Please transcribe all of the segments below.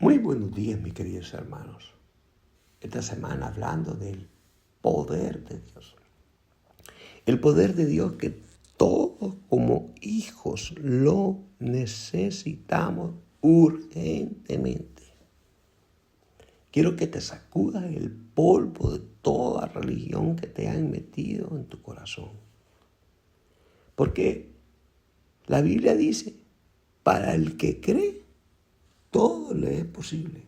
Muy buenos días, mis queridos hermanos. Esta semana hablando del poder de Dios. El poder de Dios que todos como hijos lo necesitamos urgentemente. Quiero que te sacudas el polvo de toda religión que te han metido en tu corazón. Porque la Biblia dice, para el que cree, todo le es posible.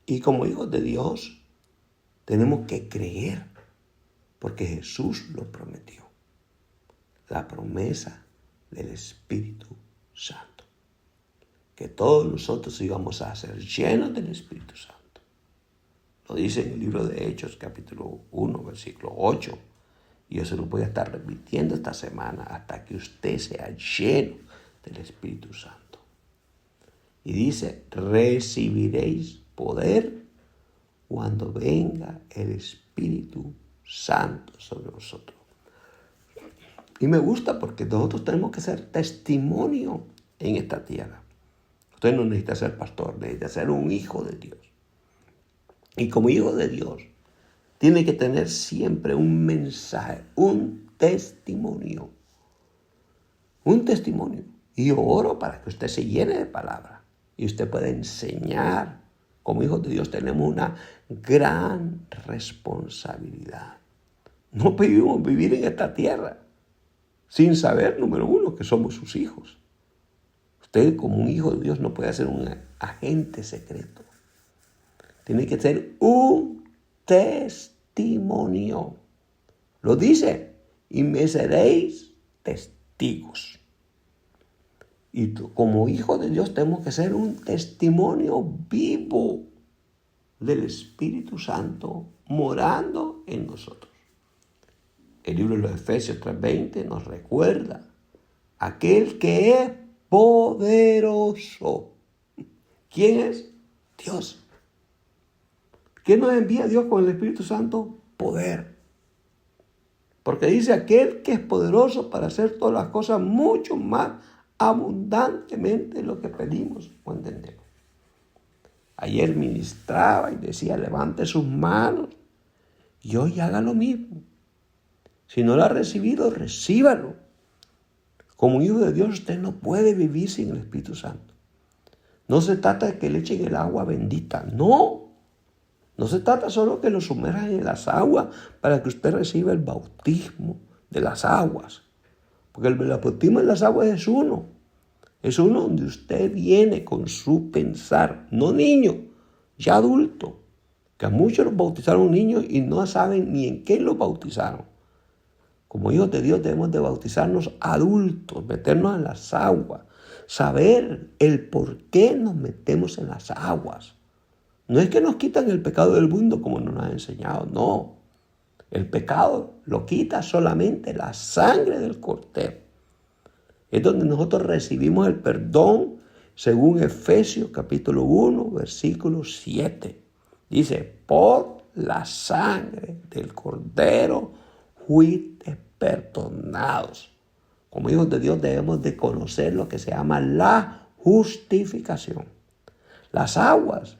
Y como hijos de Dios, tenemos que creer, porque Jesús lo prometió. La promesa del Espíritu Santo. Que todos nosotros íbamos a ser llenos del Espíritu Santo. Lo dice en el libro de Hechos, capítulo 1, versículo 8. Y yo se lo voy a estar repitiendo esta semana hasta que usted sea lleno del Espíritu Santo. Y dice, recibiréis poder cuando venga el Espíritu Santo sobre vosotros. Y me gusta porque nosotros tenemos que ser testimonio en esta tierra. Usted no necesita ser pastor, necesita ser un hijo de Dios. Y como hijo de Dios, tiene que tener siempre un mensaje, un testimonio. Un testimonio. Y yo oro para que usted se llene de palabra. Y usted puede enseñar. Como hijos de Dios tenemos una gran responsabilidad. No pedimos vivir en esta tierra sin saber, número uno, que somos sus hijos. Usted como un hijo de Dios no puede ser un agente secreto. Tiene que ser un testimonio. Lo dice, y me seréis testigos. Y como hijo de Dios tenemos que ser un testimonio vivo del Espíritu Santo morando en nosotros. El libro de los Efesios 3:20 nos recuerda aquel que es poderoso. ¿Quién es? Dios. ¿Qué nos envía Dios con el Espíritu Santo? Poder. Porque dice aquel que es poderoso para hacer todas las cosas mucho más abundantemente lo que pedimos o entendemos. Ayer ministraba y decía, levante sus manos y hoy haga lo mismo. Si no lo ha recibido, recíbalo. Como hijo de Dios, usted no puede vivir sin el Espíritu Santo. No se trata de que le echen el agua bendita, no. No se trata solo que lo sumerjan en las aguas para que usted reciba el bautismo de las aguas. Porque el bautismo en las aguas es uno. Es uno donde usted viene con su pensar, no niño, ya adulto. Que a muchos los bautizaron niños y no saben ni en qué los bautizaron. Como hijos de Dios debemos de bautizarnos adultos, meternos en las aguas, saber el por qué nos metemos en las aguas. No es que nos quitan el pecado del mundo como nos han enseñado, no. El pecado lo quita solamente la sangre del Cordero. Es donde nosotros recibimos el perdón según Efesios capítulo 1, versículo 7. Dice, por la sangre del Cordero fuiste perdonados. Como hijos de Dios debemos de conocer lo que se llama la justificación. Las aguas,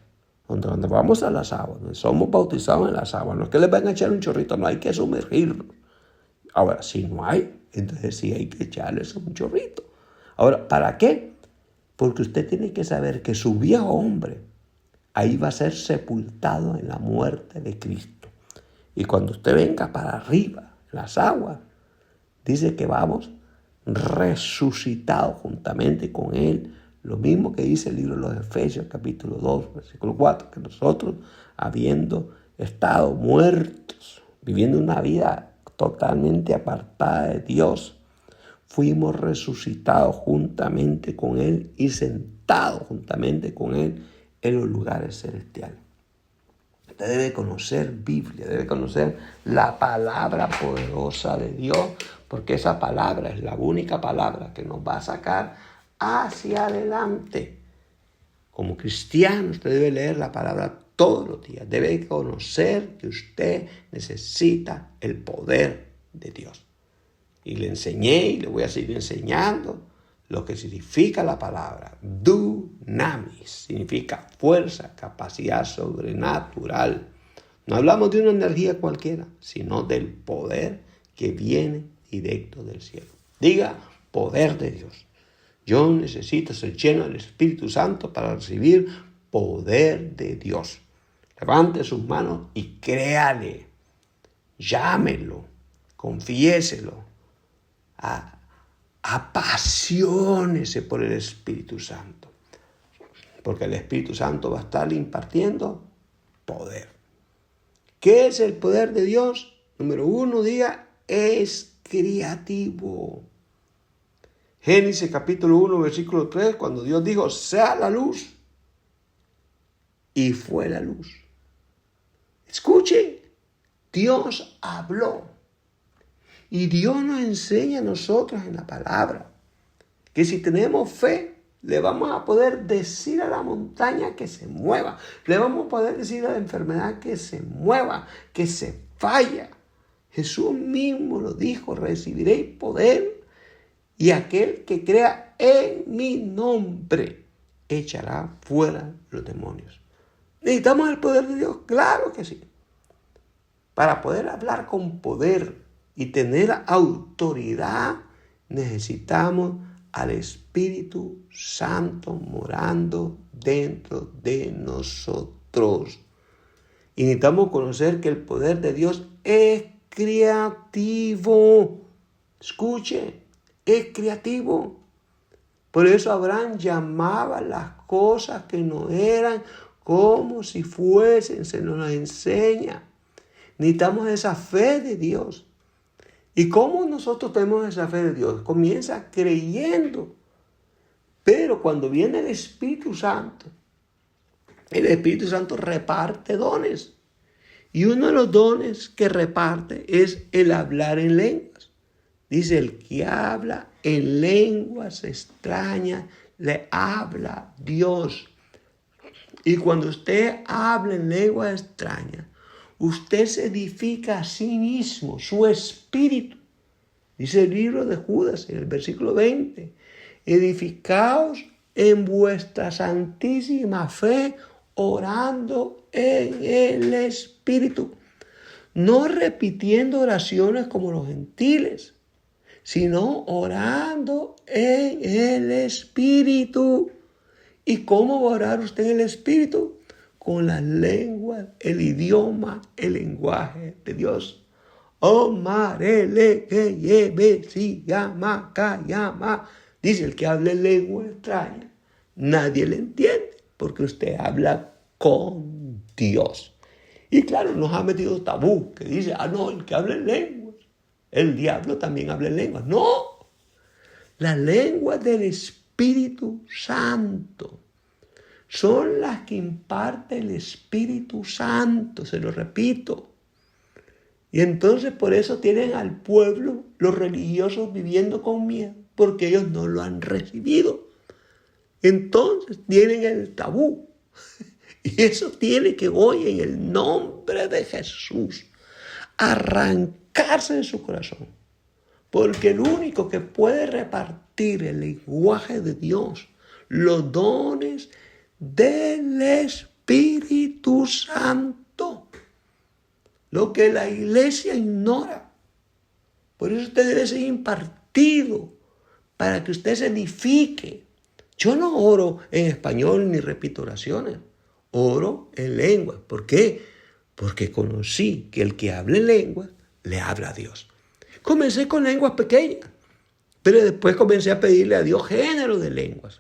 donde vamos a las aguas, donde somos bautizados en las aguas, no es que les van a echar un chorrito, no hay que sumergirlos. Ahora, si no hay, entonces sí hay que echarles un chorrito. Ahora, ¿para qué? Porque usted tiene que saber que su viejo hombre ahí va a ser sepultado en la muerte de Cristo. Y cuando usted venga para arriba, en las aguas, dice que vamos resucitados juntamente con Él. Lo mismo que dice el libro de los Efesios, capítulo 2, versículo 4, que nosotros, habiendo estado muertos, viviendo una vida totalmente apartada de Dios, fuimos resucitados juntamente con Él y sentados juntamente con Él en los lugares celestiales. Usted debe conocer Biblia, debe conocer la palabra poderosa de Dios, porque esa palabra es la única palabra que nos va a sacar hacia adelante. Como cristiano, usted debe leer la palabra todos los días. Debe conocer que usted necesita el poder de Dios. Y le enseñé y le voy a seguir enseñando lo que significa la palabra. Dunamis significa fuerza, capacidad sobrenatural. No hablamos de una energía cualquiera, sino del poder que viene directo del cielo. Diga, poder de Dios. Yo necesito ser lleno del Espíritu Santo para recibir poder de Dios. Levante sus manos y créale. Llámelo, confiéselo. Apasionese por el Espíritu Santo. Porque el Espíritu Santo va a estar impartiendo poder. ¿Qué es el poder de Dios? Número 1, diga, es creativo. Génesis capítulo 1, versículo 3, cuando Dios dijo, sea la luz. Y fue la luz. Escuche, Dios habló. Y Dios nos enseña a nosotros en la palabra que si tenemos fe, le vamos a poder decir a la montaña que se mueva. Le vamos a poder decir a la enfermedad que se mueva, que se vaya. Jesús mismo lo dijo, recibiréis poder y aquel que crea en mi nombre echará fuera los demonios. ¿Necesitamos el poder de Dios? Claro que sí. Para poder hablar con poder y tener autoridad, necesitamos al Espíritu Santo morando dentro de nosotros. Y necesitamos conocer que el poder de Dios es creativo. Escuche, es creativo. Por eso Abraham llamaba las cosas que no eran como si fuesen, se nos enseña. Necesitamos esa fe de Dios. ¿Y cómo nosotros tenemos esa fe de Dios? Comienza creyendo. Pero cuando viene el Espíritu Santo reparte dones. Y uno de los dones que reparte es el hablar en lenguas. Dice, el que habla en lenguas extrañas, le habla Dios. Y cuando usted habla en lenguas extrañas, usted se edifica a sí mismo, su espíritu. Dice el libro de Judas, en el versículo 20, edificaos en vuestra santísima fe, orando en el Espíritu. No repitiendo oraciones como los gentiles, sino orando en el Espíritu. ¿Y cómo va a orar usted en el Espíritu? Con las lenguas, el idioma, el lenguaje de Dios. Dice el que hable lengua extraña, nadie le entiende, porque usted habla con Dios. Y claro, nos ha metido tabú, que dice, no, el que habla en lenguas, el diablo también habla en lenguas. No, las lenguas del Espíritu Santo son las que imparte el Espíritu Santo, se lo repito. Y entonces por eso tienen al pueblo, los religiosos, viviendo con miedo, porque ellos no lo han recibido. Entonces tienen el tabú. Y eso tiene que hoy, en el nombre de Jesús, arrancarse de su corazón. Porque el único que puede repartir el lenguaje de Dios, los dones del Espíritu Santo, lo que la iglesia ignora. Por eso usted debe ser impartido, para que usted se edifique. Yo no oro en español ni repito oraciones, oro en lenguas. ¿Por qué? Porque conocí que el que habla en lenguas le habla a Dios. Comencé con lenguas pequeñas, pero después comencé a pedirle a Dios género de lenguas.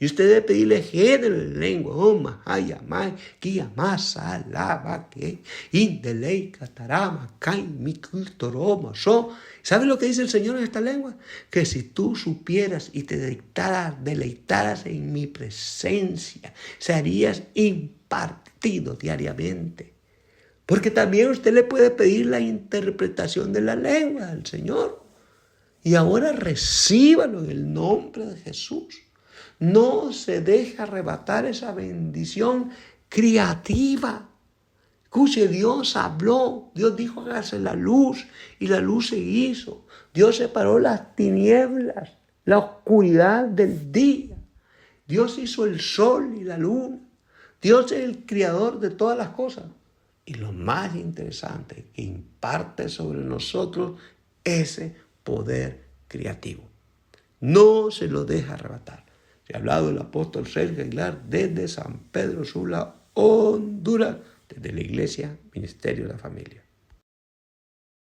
Y usted debe pedirle género de lenguas. ¿Sabe lo que dice el Señor en esta lengua? Que si tú supieras y te deleitaras en mi presencia, serías impartido diariamente. Porque también usted le puede pedir la interpretación de la lengua al Señor. Y ahora recíbalo en el nombre de Jesús. No se deja arrebatar esa bendición creativa. Escuche, Dios habló. Dios dijo, hágase la luz. Y la luz se hizo. Dios separó las tinieblas, la oscuridad del día. Dios hizo el sol y la luna. Dios es el creador de todas las cosas. Y lo más interesante, que imparte sobre nosotros ese poder creativo. No se lo deja arrebatar. Se ha hablado el apóstol Sergio Aguilar desde San Pedro Sula, Honduras, desde la Iglesia Ministerio de la Familia.